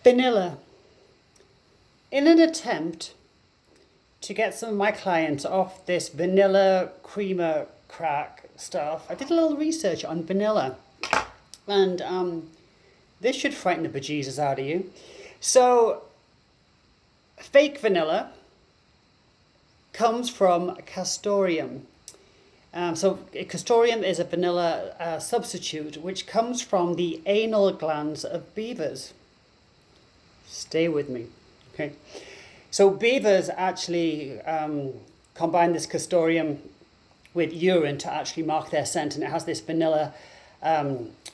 Vanilla. In an attempt to get some of my clients off this vanilla creamer crack stuff, I did a little research on vanilla. And this should frighten the bejesus out of you. So, fake vanilla comes from CASTOREUM. So CASTOREUM is a vanilla substitute which comes from the anal glands of beavers. Stay with me, okay? So beavers actually combine this CASTOREUM with urine to actually mark their scent, and it has this vanilla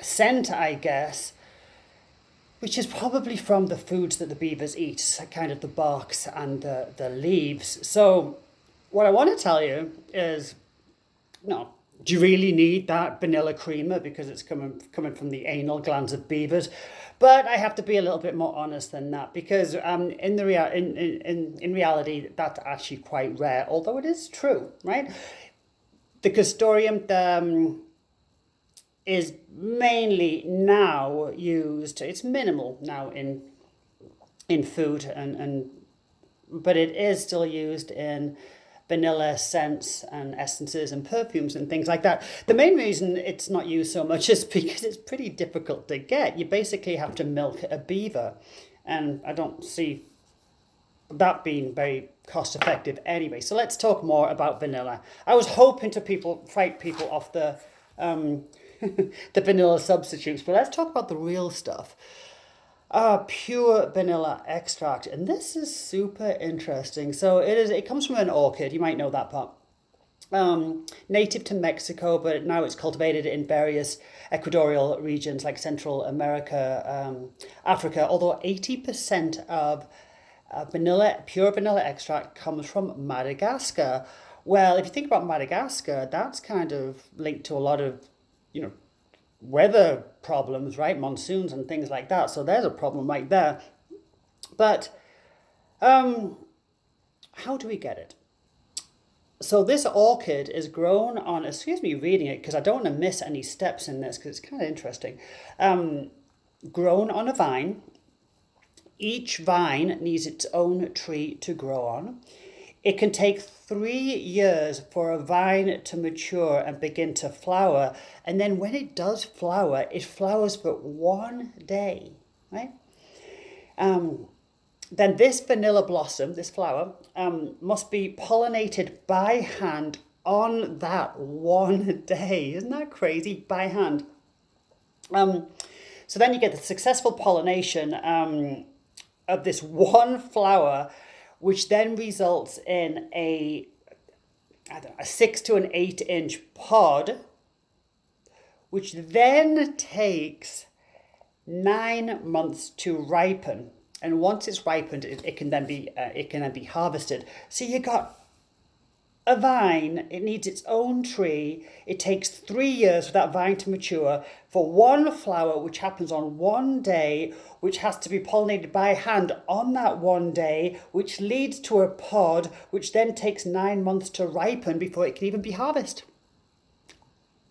scent, I guess, which is probably from the foods that the beavers eat, kind of the barks and the leaves. So what I want to tell you is, no, do you really need that vanilla creamer because it's coming from the anal glands of beavers? But I have to be a little bit more honest than that, because in reality, that's actually quite rare, although it is true, right? The CASTOREUM is mainly now used, it's minimal now in food, but it is still used in vanilla scents and essences and perfumes and things like that. The main reason it's not used so much is because it's pretty difficult to get. You basically have to milk a beaver, and I don't see that being very cost effective anyway. So let's talk more about vanilla. I was hoping to fight people off the the vanilla substitutes, but let's talk about the real stuff. Pure vanilla extract, and this is super interesting. So it comes from an orchid, you might know that part. Native to Mexico, but now it's cultivated in various equatorial regions like Central America, Africa, although 80% of pure vanilla extract comes from Madagascar. Well, if you think about Madagascar, that's kind of linked to a lot of, weather problems, right? Monsoons and things like that. So there's a problem right there. But how do we get it? So this orchid is grown on, excuse me reading it because I don't want to miss any steps in this because it's kind of interesting. Grown on a vine. Each vine needs its own tree to grow on. It can take 3 years for a vine to mature and begin to flower. And then when it does flower, it flowers for 1 day, right? Then this vanilla blossom, this flower, must be pollinated by hand on that 1 day. Isn't that crazy? By hand. So then you get the successful pollination of this one flower, which then results in a 6 to an 8 inch pod, which then takes 9 months to ripen. And once it's ripened, it can then be harvested. So you got a vine, it needs its own tree. It takes 3 years for that vine to mature, for one flower, which happens on 1 day, which has to be pollinated by hand on that 1 day, which leads to a pod, which then takes 9 months to ripen before it can even be harvested.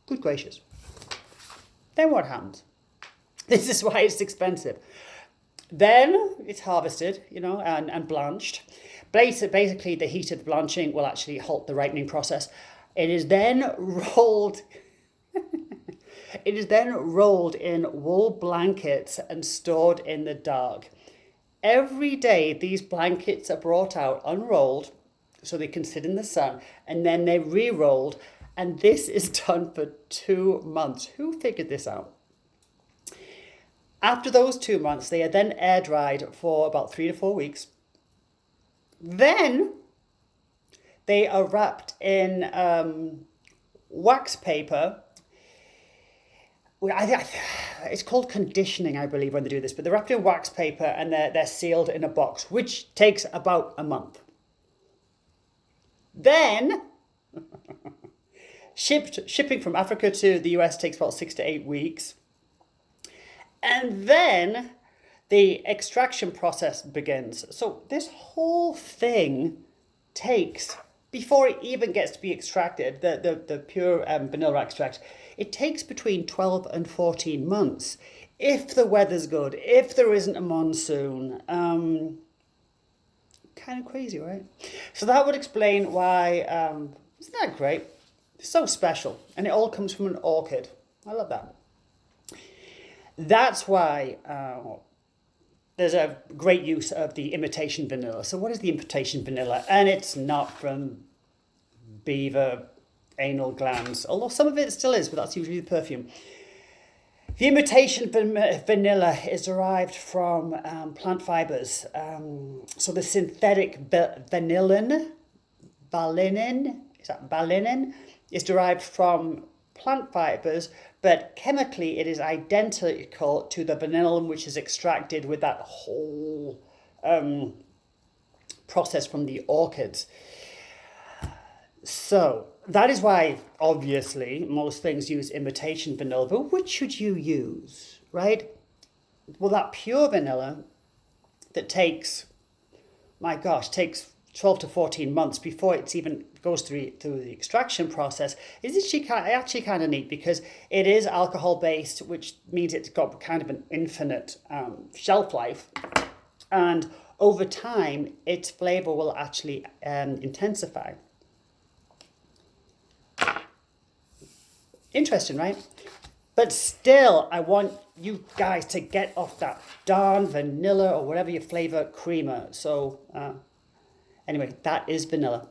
Good gracious. Then what happens? This is why it's expensive. Then it's harvested, and blanched. Basically, the heat of the blanching will actually halt the ripening process. It is then rolled. It is then rolled in wool blankets and stored in the dark. Every day, these blankets are brought out unrolled so they can sit in the sun, and then they're re-rolled. And this is done for 2 months. Who figured this out? After those 2 months, they are then air dried for about 3 to 4 weeks. Then they are wrapped in wax paper. It's called conditioning, I believe, when they do this. But they're wrapped in wax paper and they're sealed in a box, which takes about a month. Then shipping from Africa to the US takes about 6 to 8 weeks. And then the extraction process begins. So this whole thing takes, before it even gets to be extracted, the pure vanilla extract, it takes between 12 and 14 months. if the weather's good, if there isn't a monsoon. Kind of crazy, right? So that would explain why, isn't that great? It's so special. And it all comes from an orchid. I love that. That's why there's a great use of the imitation vanilla. So what is the imitation vanilla? And it's not from beaver anal glands, although some of it still is, but that's usually the perfume. The imitation vanilla is derived from plant fibers. So the synthetic vanillin, balinine, is derived from plant fibers, but chemically it is identical to the vanillin which is extracted with that whole process from the orchids. So that is why, obviously, most things use imitation vanilla. But which should you use, right? Well, that pure vanilla that takes 12 to 14 months before it even goes through the extraction process is actually kind of neat, because it is alcohol-based, which means it's got kind of an infinite shelf life. And over time, its flavor will actually intensify. Interesting, right? But still, I want you guys to get off that darn vanilla or whatever your flavor creamer. So anyway, that is vanilla.